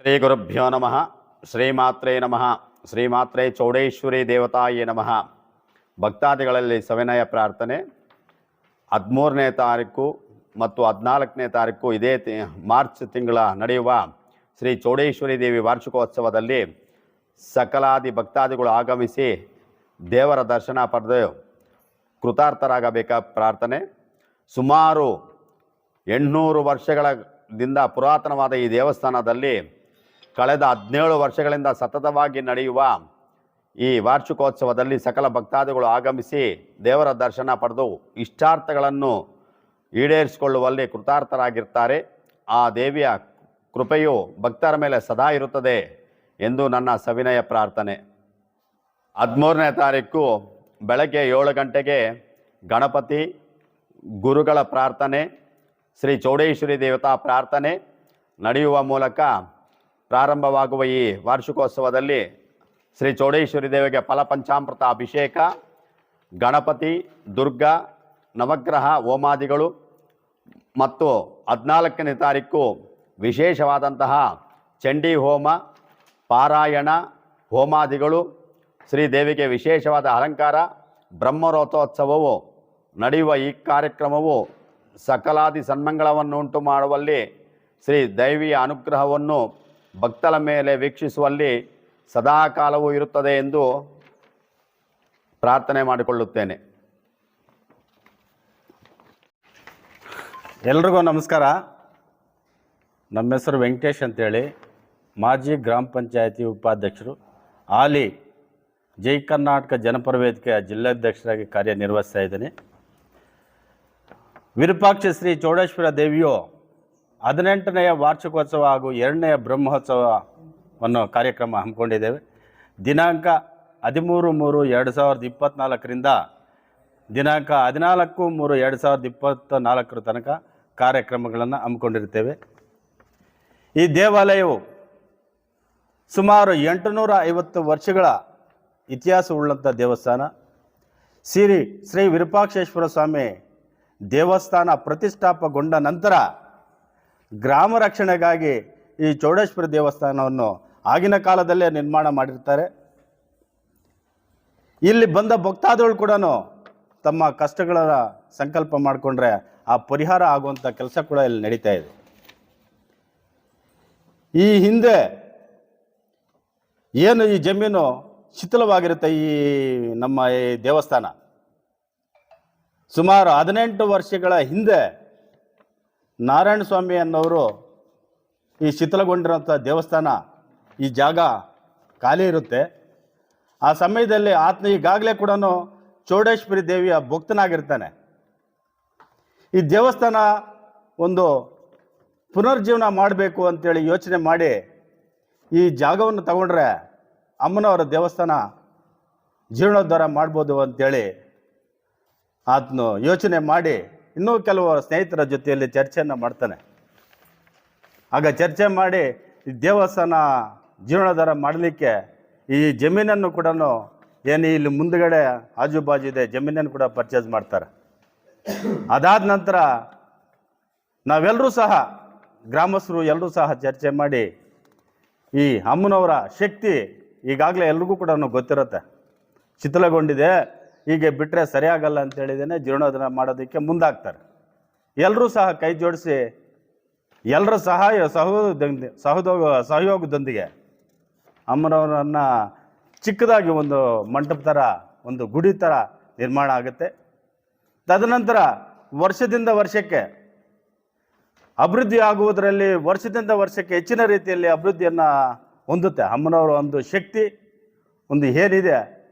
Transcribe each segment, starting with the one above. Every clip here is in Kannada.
ಶ್ರೀ ಗುರುಭ್ಯೋ ನಮಃ. ಶ್ರೀಮಾತ್ರೇ ನಮಃ. ಶ್ರೀಮಾತ್ರೇ ಚೌಡೇಶ್ವರಿ ದೇವತಾಯೇ ನಮಃ. ಭಕ್ತಾದಿಗಳಲ್ಲಿ ಸವಿನಯ ಪ್ರಾರ್ಥನೆ. 13ನೇ ತಾರೀಕು ಮತ್ತು 14ನೇ ತಾರೀಕು ಇದೇ ಮಾರ್ಚ್ ತಿಂಗಳ ನಡೆಯುವ ಶ್ರೀ ಚೌಡೇಶ್ವರಿ ದೇವಿ ವಾರ್ಷಿಕೋತ್ಸವದಲ್ಲಿ ಸಕಲಾದಿ ಭಕ್ತಾದಿಗಳು ಆಗಮಿಸಿ ದೇವರ ದರ್ಶನ ಪಡೆದು ಕೃತಾರ್ಥರಾಗಬೇಕ ಪ್ರಾರ್ಥನೆ. ಸುಮಾರು 800 ವರ್ಷಗಳಿಂದ ಪುರಾತನವಾದ ಈ ದೇವಸ್ಥಾನದಲ್ಲಿ ಕಳೆದ 17 ವರ್ಷಗಳಿಂದ ಸತತವಾಗಿ ನಡೆಯುವ ಈ ವಾರ್ಷಿಕೋತ್ಸವದಲ್ಲಿ ಸಕಲ ಭಕ್ತಾದಿಗಳು ಆಗಮಿಸಿ ದೇವರ ದರ್ಶನ ಪಡೆದು ಇಷ್ಟಾರ್ಥಗಳನ್ನು ಈಡೇರಿಸಿಕೊಳ್ಳುವಲ್ಲಿ ಕೃತಾರ್ಥರಾಗಿರ್ತಾರೆ. ಆ ದೇವಿಯ ಕೃಪೆಯು ಭಕ್ತರ ಮೇಲೆ ಸದಾ ಇರುತ್ತದೆ ಎಂದು ನನ್ನ ಸವಿನಯ ಪ್ರಾರ್ಥನೆ. 13ನೇ ತಾರೀಕು ಬೆಳಗ್ಗೆ 7 ಗಂಟೆಗೆ ಗಣಪತಿ ಗುರುಗಳ ಪ್ರಾರ್ಥನೆ, ಶ್ರೀ ಚೌಡೇಶ್ವರಿ ದೇವತಾ ಪ್ರಾರ್ಥನೆ ನಡೆಯುವ ಮೂಲಕ ಪ್ರಾರಂಭವಾಗುವ ಈ ವಾರ್ಷಿಕೋತ್ಸವದಲ್ಲಿ ಶ್ರೀ ಚೌಡೇಶ್ವರಿ ದೇವಿಗೆ ಫಲಪಂಚಾಮೃತ ಅಭಿಷೇಕ, ಗಣಪತಿ, ದುರ್ಗಾ, ನವಗ್ರಹ ಹೋಮಾದಿಗಳು ಮತ್ತು 14ನೇ ತಾರೀಕು ವಿಶೇಷವಾದಂತಹ ಚಂಡಿ ಹೋಮ, ಪಾರಾಯಣ ಹೋಮಾದಿಗಳು, ಶ್ರೀದೇವಿಗೆ ವಿಶೇಷವಾದ ಅಲಂಕಾರ, ಬ್ರಹ್ಮರಥೋತ್ಸವವು ನಡೆಯುವ ಈ ಕಾರ್ಯಕ್ರಮವು ಸಕಲಾದಿ ಸನ್ಮಂಗಳವನ್ನು ಉಂಟು ಮಾಡುವಲ್ಲಿ, ಶ್ರೀ ದೈವಿಯ ಅನುಗ್ರಹವನ್ನು ಭಕ್ತರ ಮೇಲೆ ವೀಕ್ಷಿಸುವಲ್ಲಿ ಸದಾಕಾಲವೂ ಇರುತ್ತದೆ ಎಂದು ಪ್ರಾರ್ಥನೆ ಮಾಡಿಕೊಳ್ಳುತ್ತೇನೆ. ಎಲ್ರಿಗೂ ನಮಸ್ಕಾರ. ನಮ್ಮ ಹೆಸರು ವೆಂಕಟೇಶ್ ಅಂತೇಳಿ, ಮಾಜಿ ಗ್ರಾಮ ಪಂಚಾಯತಿ ಉಪಾಧ್ಯಕ್ಷರು, ಹಾಲಿ ಜೈ ಕರ್ನಾಟಕ ಜನಪರ ವೇದಿಕೆಯ ಜಿಲ್ಲಾಧ್ಯಕ್ಷರಾಗಿ ಕಾರ್ಯನಿರ್ವಹಿಸ್ತಾ ಇದ್ದೀನಿ. ವಿರೂಪಾಕ್ಷ ಶ್ರೀ ಚೌಡೇಶ್ವರ ದೇವಿಯು 18ನೇ ವಾರ್ಷಿಕೋತ್ಸವ ಹಾಗೂ 2ನೇ ಬ್ರಹ್ಮೋತ್ಸವವನ್ನು ಕಾರ್ಯಕ್ರಮ ಹಮ್ಮಿಕೊಂಡಿದ್ದೇವೆ. ದಿನಾಂಕ 13/3/2024ರಿಂದ ದಿನಾಂಕ 14/3/2024 ತನಕ ಕಾರ್ಯಕ್ರಮಗಳನ್ನು ಹಮ್ಮಿಕೊಂಡಿರ್ತೇವೆ. ಈ ದೇವಾಲಯವು ಸುಮಾರು 850 ವರ್ಷಗಳ ಇತಿಹಾಸವುಳ್ಳಂಥ ದೇವಸ್ಥಾನ. ಶ್ರೀ ವಿರೂಪಾಕ್ಷೇಶ್ವರ ಸ್ವಾಮಿ ದೇವಸ್ಥಾನ ಪ್ರತಿಷ್ಠಾಪಗೊಂಡ ನಂತರ ಗ್ರಾಮ ರಕ್ಷಣೆಗಾಗಿ ಈ ಚೌಡೇಶ್ವರ ದೇವಸ್ಥಾನವನ್ನು ಆಗಿನ ಕಾಲದಲ್ಲೇ ನಿರ್ಮಾಣ ಮಾಡಿರ್ತಾರೆ. ಇಲ್ಲಿ ಬಂದ ಭಕ್ತಾದಿಗಳು ಕೂಡ ತಮ್ಮ ಕಷ್ಟಗಳ ಸಂಕಲ್ಪ ಮಾಡಿಕೊಂಡ್ರೆ ಆ ಪರಿಹಾರ ಆಗುವಂಥ ಕೆಲಸ ಕೂಡ ಇಲ್ಲಿ ನಡೀತಾ ಇದೆ. ಈ ಹಿಂದೆ ಏನು ಈ ಜಮೀನು ಶಿಥಿಲವಾಗಿರುತ್ತೆ, ಈ ನಮ್ಮ ಈ ದೇವಸ್ಥಾನ ಸುಮಾರು 18 ವರ್ಷಗಳ ಹಿಂದೆ ನಾರಾಯಣ ಸ್ವಾಮಿ ಅನ್ನೋರು ಈ ಶಿಥಿಲಗೊಂಡಿರೋಂಥ ದೇವಸ್ಥಾನ, ಈ ಜಾಗ ಖಾಲಿ ಇರುತ್ತೆ. ಆ ಸಮಯದಲ್ಲಿ ಆತನ ಈಗಾಗಲೇ ಕೂಡ ಚೌಡೇಶ್ವರಿ ದೇವಿಯ ಭಕ್ತನಾಗಿರ್ತಾನೆ. ಈ ದೇವಸ್ಥಾನ ಒಂದು ಪುನರ್ಜೀವನ ಮಾಡಬೇಕು ಅಂತೇಳಿ ಯೋಚನೆ ಮಾಡಿ ಈ ಜಾಗವನ್ನು ತಗೊಂಡ್ರೆ ಅಮ್ಮನವರ ದೇವಸ್ಥಾನ ಜೀರ್ಣೋದ್ಧಾರ ಮಾಡ್ಬೋದು ಅಂಥೇಳಿ ಆತನು ಯೋಚನೆ ಮಾಡಿ ಇನ್ನೂ ಕೆಲವು ಸ್ನೇಹಿತರ ಜೊತೆಯಲ್ಲಿ ಚರ್ಚೆಯನ್ನು ಮಾಡ್ತಾನೆ. ಆಗ ಚರ್ಚೆ ಮಾಡಿ ಈ ದೇವಸ್ಥಾನ ಜೀರ್ಣೋದ್ಧಾರ ಮಾಡಲಿಕ್ಕೆ ಈ ಜಮೀನನ್ನು ಕೂಡ ಏನು ಇಲ್ಲಿ ಮುಂದುಗಡೆ ಆಜುಬಾಜು ಇದೆ ಜಮೀನನ್ನು ಕೂಡ ಪರ್ಚೇಸ್ ಮಾಡ್ತಾರೆ. ಅದಾದ ನಂತರ ನಾವೆಲ್ಲರೂ ಸಹ ಗ್ರಾಮಸ್ಥರು ಎಲ್ಲರೂ ಸಹ ಚರ್ಚೆ ಮಾಡಿ ಈ ಅಮ್ಮನವರ ಶಕ್ತಿ ಈಗಾಗಲೇ ಎಲ್ರಿಗೂ ಕೂಡ ಗೊತ್ತಿರುತ್ತೆ, ಶಿಥಿಲಗೊಂಡಿದೆ, ಹೀಗೆ ಬಿಟ್ಟರೆ ಸರಿಯಾಗಲ್ಲ ಅಂತೇಳಿದೇನೆ ಜೀರ್ಣೋದ್ಧಾರ ಮಾಡೋದಕ್ಕೆ ಮುಂದಾಗ್ತಾರೆ. ಎಲ್ಲರೂ ಸಹ ಕೈ ಜೋಡಿಸಿ ಎಲ್ಲರ ಸಹಯೋಗದೊಂದಿಗೆ ಅಮ್ಮನವರನ್ನು ಚಿಕ್ಕದಾಗಿ ಒಂದು ಮಂಟಪ ಥರ, ಒಂದು ಗುಡಿ ಥರ ನಿರ್ಮಾಣ ಆಗುತ್ತೆ. ತದನಂತರ ವರ್ಷದಿಂದ ವರ್ಷಕ್ಕೆ ಅಭಿವೃದ್ಧಿ ಆಗುವುದರಲ್ಲಿ ವರ್ಷದಿಂದ ವರ್ಷಕ್ಕೆ ಹೆಚ್ಚಿನ ರೀತಿಯಲ್ಲಿ ಅಭಿವೃದ್ಧಿಯನ್ನು ಹೊಂದುತ್ತೆ. ಅಮ್ಮನವರ ಒಂದು ಶಕ್ತಿ ಒಂದು ಏನಿದೆ,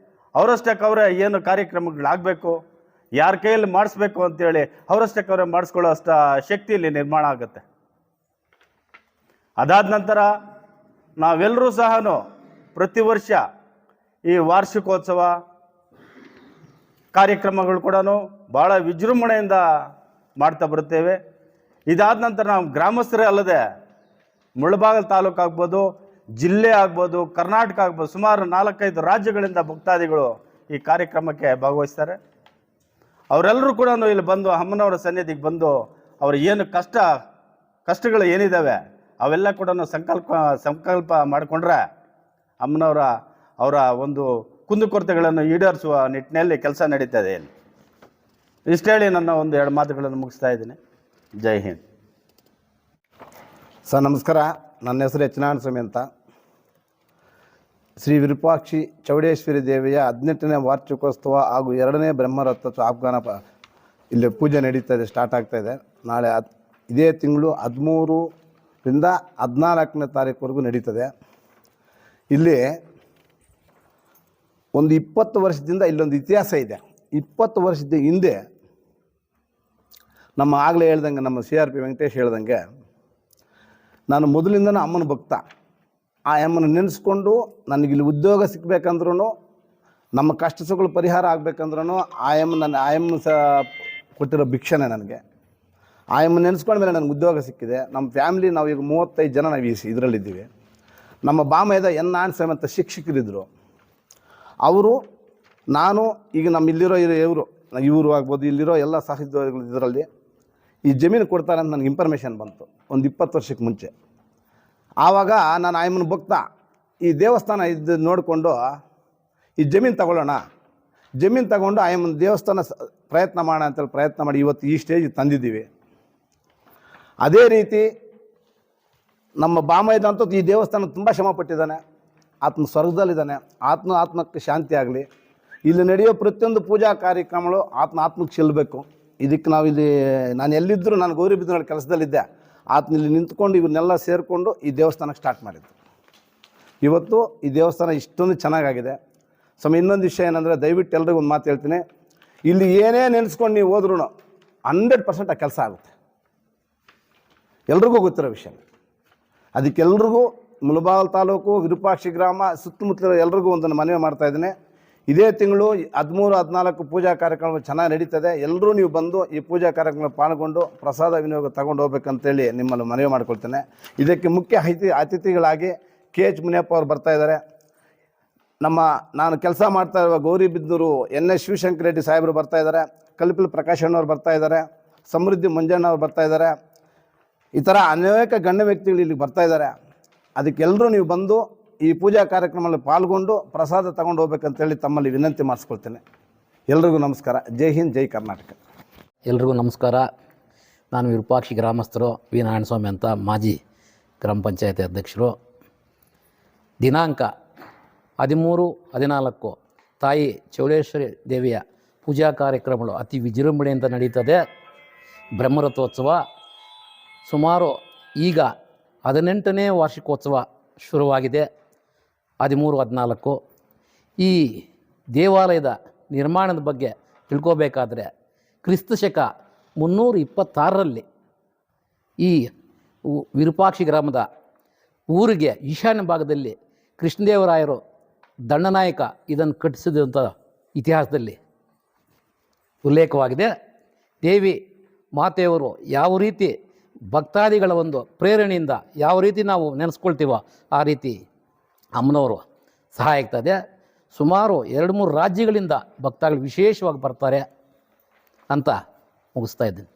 ಅವರಷ್ಟಕ್ಕೆ ಅವರೇ ಏನು ಕಾರ್ಯಕ್ರಮಗಳಾಗಬೇಕು, ಯಾರ ಕೈಯಲ್ಲಿ ಮಾಡಿಸ್ಬೇಕು ಅಂತೇಳಿ ಅವರಷ್ಟಕ್ಕೆ ಅವರೇ ಮಾಡಿಸ್ಕೊಳ್ಳೋ ಅಷ್ಟು ಶಕ್ತಿ ಇಲ್ಲಿ ನಿರ್ಮಾಣ ಆಗುತ್ತೆ. ಅದಾದ ನಂತರ ನಾವೆಲ್ಲರೂ ಸಹ ಪ್ರತಿ ವರ್ಷ ಈ ವಾರ್ಷಿಕೋತ್ಸವ ಕಾರ್ಯಕ್ರಮಗಳು ಕೂಡ ಭಾಳ ವಿಜೃಂಭಣೆಯಿಂದ ಮಾಡ್ತಾ ಬರುತ್ತೇವೆ. ಇದಾದ ನಂತರ ನಾವು ಗ್ರಾಮಸ್ಥರೇ ಅಲ್ಲದೆ ಮುಳಬಾಗಿಲು ತಾಲೂಕು ಆಗ್ಬೋದು, ಜಿಲ್ಲೆ ಆಗ್ಬೋದು, ಕರ್ನಾಟಕ ಆಗ್ಬೋದು, ಸುಮಾರು 4-5 ರಾಜ್ಯಗಳಿಂದ ಭಕ್ತಾದಿಗಳು ಈ ಕಾರ್ಯಕ್ರಮಕ್ಕೆ ಭಾಗವಹಿಸ್ತಾರೆ. ಅವರೆಲ್ಲರೂ ಕೂಡ ಇಲ್ಲಿ ಬಂದು ಅಮ್ಮನವರ ಸನ್ನಿಧಿಗೆ ಬಂದು ಅವ್ರ ಏನು ಕಷ್ಟಗಳು ಏನಿದ್ದಾವೆ ಅವೆಲ್ಲ ಕೂಡ ಸಂಕಲ್ಪ ಮಾಡಿಕೊಂಡ್ರೆ ಅವರ ಒಂದು ಕುಂದುಕೊರತೆಗಳನ್ನು ಈಡೇರಿಸುವ ನಿಟ್ಟಿನಲ್ಲಿ ಕೆಲಸ ನಡೀತದೆ ಇಲ್ಲಿ. ಇಷ್ಟು ಹೇಳಿ ನನ್ನ ಒಂದು 2 ಮಾತುಗಳನ್ನು ಮುಗಿಸ್ತಾ ಇದ್ದೀನಿ. ಜೈ ಹಿಂದ್. ಸರ್ ನಮಸ್ಕಾರ. ನನ್ನ ಹೆಸರು ಎಚ್ ನಾರಾಯಣ ಸ್ವಾಮಿ ಅಂತ. ಶ್ರೀ ವಿರೂಪಾಕ್ಷಿ ಚೌಡೇಶ್ವರಿ ದೇವಿಯ 18ನೇ ವಾರ್ಷಿಕೋತ್ಸವ ಹಾಗೂ 2ನೇ ಬ್ರಹ್ಮರಥೋತ್ಸವ ಆಹ್ವಾನ ಇಲ್ಲಿ ಪೂಜೆ ನಡೀತಾ ಇದೆ, ಸ್ಟಾರ್ಟ್ ಆಗ್ತಾಯಿದೆ. ನಾಳೆ ಇದೇ ತಿಂಗಳು 13ರಿಂದ 14ನೇ ತಾರೀಕುವರೆಗೂ ನಡೀತದೆ. ಇಲ್ಲಿ ಒಂದು 20 ವರ್ಷದಿಂದ ಇಲ್ಲೊಂದು ಇತಿಹಾಸ ಇದೆ. 20 ವರ್ಷದ ಹಿಂದೆ ನಮ್ಮ ಆಗಲೇ ಹೇಳ್ದಂಗೆ, ನಮ್ಮ CRP ವೆಂಕಟೇಶ್ ಹೇಳ್ದಂಗೆ, ನಾನು ಮೊದಲಿಂದನೂ ಅಮ್ಮನ ಭಕ್ತ. ಆ ಅಮ್ಮನ ನೆನೆಸ್ಕೊಂಡು ನನಗಿಲ್ಲಿ ಉದ್ಯೋಗ ಸಿಕ್ಕಬೇಕಂದ್ರೂ, ನಮ್ಮ ಕಷ್ಟ ಸುಖಗಳು ಪರಿಹಾರ ಆಗಬೇಕಂದ್ರೂ ಆಯಮ್ಮ ಕೊಟ್ಟಿರೋ ಭಿಕ್ಷೆನೇ ನನಗೆ. ಆಯಮ್ಮ ನೆನೆಸ್ಕೊಂಡ್ಮೇಲೆ ನನಗೆ ಉದ್ಯೋಗ ಸಿಕ್ಕಿದೆ. ನಮ್ಮ ಫ್ಯಾಮಿಲಿ ನಾವು ಈಗ 35 ಜನ ನಾವು ಇದರಲ್ಲಿದ್ದೀವಿ. ನಮ್ಮ ಬಾಮೈದ NN ಅಂತ ಶಿಕ್ಷಕರಿದ್ದರು. ಅವರು, ನಾನು, ಈಗ ಇಲ್ಲಿರೋ ಇವರು ಆಗ್ಬೋದು, ಇಲ್ಲಿರೋ ಎಲ್ಲ ಸಹೋದ್ಯೋಗಿಗಳು ಇದರಲ್ಲಿ ಈ ಜಮೀನು ಕೊಡ್ತಾರೆ ಅಂತ ನನಗೆ ಇನ್ಫಾರ್ಮೇಷನ್ ಬಂತು ಒಂದು 20 ವರ್ಷಕ್ಕೆ ಮುಂಚೆ. ಆವಾಗ ನಾನು ಆಯಮ್ಮನ ಭಕ್ತ. ಈ ದೇವಸ್ಥಾನ ಇದು ನೋಡಿಕೊಂಡು ಈ ಜಮೀನು ತಗೊಂಡು ಆಯಮ್ಮನ ದೇವಸ್ಥಾನ ಪ್ರಯತ್ನ ಮಾಡೋಣ ಅಂತೇಳಿ ಪ್ರಯತ್ನ ಮಾಡಿ ಇವತ್ತು ಈ ಸ್ಟೇಜಿಗೆ ತಂದಿದ್ದೀವಿ. ಅದೇ ರೀತಿ ನಮ್ಮ ಬಾಮೈದ ಅಂತೂ ಈ ದೇವಸ್ಥಾನ ತುಂಬ ಶ್ರಮಪಟ್ಟಿದ್ದಾನೆ. ಆತ್ಮ ಸ್ವರ್ಗದಲ್ಲಿದ್ದಾನೆ. ಆತ್ಮಕ್ಕೆ ಶಾಂತಿ ಆಗಲಿ. ಇಲ್ಲಿ ನಡೆಯೋ ಪ್ರತಿಯೊಂದು ಪೂಜಾ ಕಾರ್ಯಕ್ರಮಗಳು ಆತ್ಮಕ್ಕೆ ಚೆಲ್ಲಬೇಕು. ಇದಕ್ಕೆ ನಾನು ಎಲ್ಲಿದ್ದರೂ, ನಾನು ಗೌರಿಬಿದನೂರು ಕೆಲಸದಲ್ಲಿದ್ದೆ, ಇಲ್ಲಿ ನಿಂತ್ಕೊಂಡು ಇವನ್ನೆಲ್ಲ ಸೇರಿಕೊಂಡು ಈ ದೇವಸ್ಥಾನಕ್ಕೆ ಸ್ಟಾರ್ಟ್ ಮಾಡಿದ್ದು. ಇವತ್ತು ಈ ದೇವಸ್ಥಾನ ಇಷ್ಟೊಂದು ಚೆನ್ನಾಗಾಗಿದೆ. ಇನ್ನೊಂದು ವಿಷಯ ಏನಂದರೆ, ದಯವಿಟ್ಟು ಎಲ್ರಿಗೂ ಒಂದು ಮಾತು ಹೇಳ್ತೀನಿ, ಇಲ್ಲಿ ಏನೇ ನೆನೆಸ್ಕೊಂಡು ನೀವು ಹೋದ್ರೂ 100% ಆ ಕೆಲಸ ಆಗುತ್ತೆ. ಎಲ್ರಿಗೂ ಗೊತ್ತಿರೋ ವಿಷಯ. ಅದಕ್ಕೆಲ್ರಿಗೂ ಮುಳಬಾಗಿಲು ತಾಲೂಕು, ವಿರೂಪಾಕ್ಷಿ ಗ್ರಾಮ, ಸುತ್ತಮುತ್ತಲಿರೋ ಎಲ್ರಿಗೂ ಒಂದನ್ನು ಮನವಿ ಮಾಡ್ತಾಯಿದ್ದೀನಿ. ಇದೇ ತಿಂಗಳು 13-14 ಪೂಜಾ ಕಾರ್ಯಕ್ರಮ ಚೆನ್ನಾಗಿ ನಡೀತದೆ. ಎಲ್ಲರೂ ನೀವು ಬಂದು ಈ ಪೂಜಾ ಕಾರ್ಯಕ್ರಮ ಪಾಲ್ಗೊಂಡು ಪ್ರಸಾದ ವಿನಿಯೋಗ ತಗೊಂಡು ಹೋಗ್ಬೇಕಂತೇಳಿ ನಿಮ್ಮಲ್ಲಿ ಮನವಿ ಮಾಡ್ಕೊಳ್ತೇನೆ. ಇದಕ್ಕೆ ಮುಖ್ಯ ಅತಿಥಿಗಳಾಗಿ KH ಮುನಿಯಪ್ಪ ಅವರು ಬರ್ತಾಯಿದ್ದಾರೆ. ನಾನು ಕೆಲಸ ಮಾಡ್ತಾ ಇರುವ ಗೌರಿಬಿದನೂರು NS ಶಿವಶಂಕರ ರೆಡ್ಡಿ ಸಾಹೇಬರು ಬರ್ತಾಯಿದ್ದಾರೆ. ಕಲ್ಪಿಲ್ ಪ್ರಕಾಶ್ ಅಣ್ಣವ್ರು ಬರ್ತಾಯಿದ್ದಾರೆ. ಸಮೃದ್ಧಿ ಮಂಜಣ್ಣ ಅವ್ರು ಬರ್ತಾಯಿದ್ದಾರೆ. ಈ ಥರ ಅನೇಕ ಗಣ್ಯ ವ್ಯಕ್ತಿಗಳು ಇಲ್ಲಿಗೆ ಬರ್ತಾಯಿದ್ದಾರೆ. ಅದಕ್ಕೆಲ್ಲರೂ ನೀವು ಬಂದು ಈ ಪೂಜಾ ಕಾರ್ಯಕ್ರಮದಲ್ಲಿ ಪಾಲ್ಗೊಂಡು ಪ್ರಸಾದ ತಗೊಂಡು ಹೋಗ್ಬೇಕಂತೇಳಿ ತಮ್ಮಲ್ಲಿ ವಿನಂತಿ ಮಾಡಿಸ್ಕೊಳ್ತೇನೆ. ಎಲ್ರಿಗೂ ನಮಸ್ಕಾರ. ಜೈ ಹಿಂದ್, ಜೈ ಕರ್ನಾಟಕ. ಎಲ್ರಿಗೂ ನಮಸ್ಕಾರ. ನಾನು ವಿರೂಪಾಕ್ಷಿ ಗ್ರಾಮಸ್ಥರು ವಿ ನಾರಾಯಣಸ್ವಾಮಿ ಅಂತ, ಮಾಜಿ ಗ್ರಾಮ ಪಂಚಾಯತಿ ಅಧ್ಯಕ್ಷರು. ದಿನಾಂಕ 13-14 ತಾಯಿ ಚೌಡೇಶ್ವರಿ ದೇವಿಯ ಪೂಜಾ ಕಾರ್ಯಕ್ರಮಗಳು ಅತಿ ವಿಜೃಂಭಣೆಯಿಂದ ನಡೀತದೆ. ಬ್ರಹ್ಮರಥೋತ್ಸವ ಸುಮಾರು ಈಗ 18ನೇ ವಾರ್ಷಿಕೋತ್ಸವ ಶುರುವಾಗಿದೆ. 13-14 ಈ ದೇವಾಲಯದ ನಿರ್ಮಾಣದ ಬಗ್ಗೆ ತಿಳ್ಕೋಬೇಕಾದ್ರೆ ಕ್ರಿಸ್ತಶಕ 326ರಲ್ಲಿ ಈ ವಿರೂಪಾಕ್ಷಿ ಗ್ರಾಮದ ಊರಿಗೆ ಈಶಾನ್ಯ ಭಾಗದಲ್ಲಿ ಕೃಷ್ಣದೇವರಾಯರು ದಂಡನಾಯಕ ಇದನ್ನು ಕಟ್ಟಿಸಿದಂಥ ಇತಿಹಾಸದಲ್ಲಿ ಉಲ್ಲೇಖವಾಗಿದೆ. ದೇವಿ ಮಾತೆಯವರು ಯಾವ ರೀತಿ ಭಕ್ತಾದಿಗಳ ಒಂದು ಪ್ರೇರಣೆಯಿಂದ ಯಾವ ರೀತಿ ನಾವು ನೆನೆಸ್ಕೊಳ್ತೀವೋ ಆ ರೀತಿ ಅಮ್ಮನವರು ಸಹಾಯ ಆಗ್ತದೆ. ಸುಮಾರು 2-3 ರಾಜ್ಯಗಳಿಂದ ಭಕ್ತಾದಿಗಳು ವಿಶೇಷವಾಗಿ ಬರ್ತಾರೆ ಅಂತ ಮುಗಿಸ್ತಾ ಇದ್ದೀನಿ.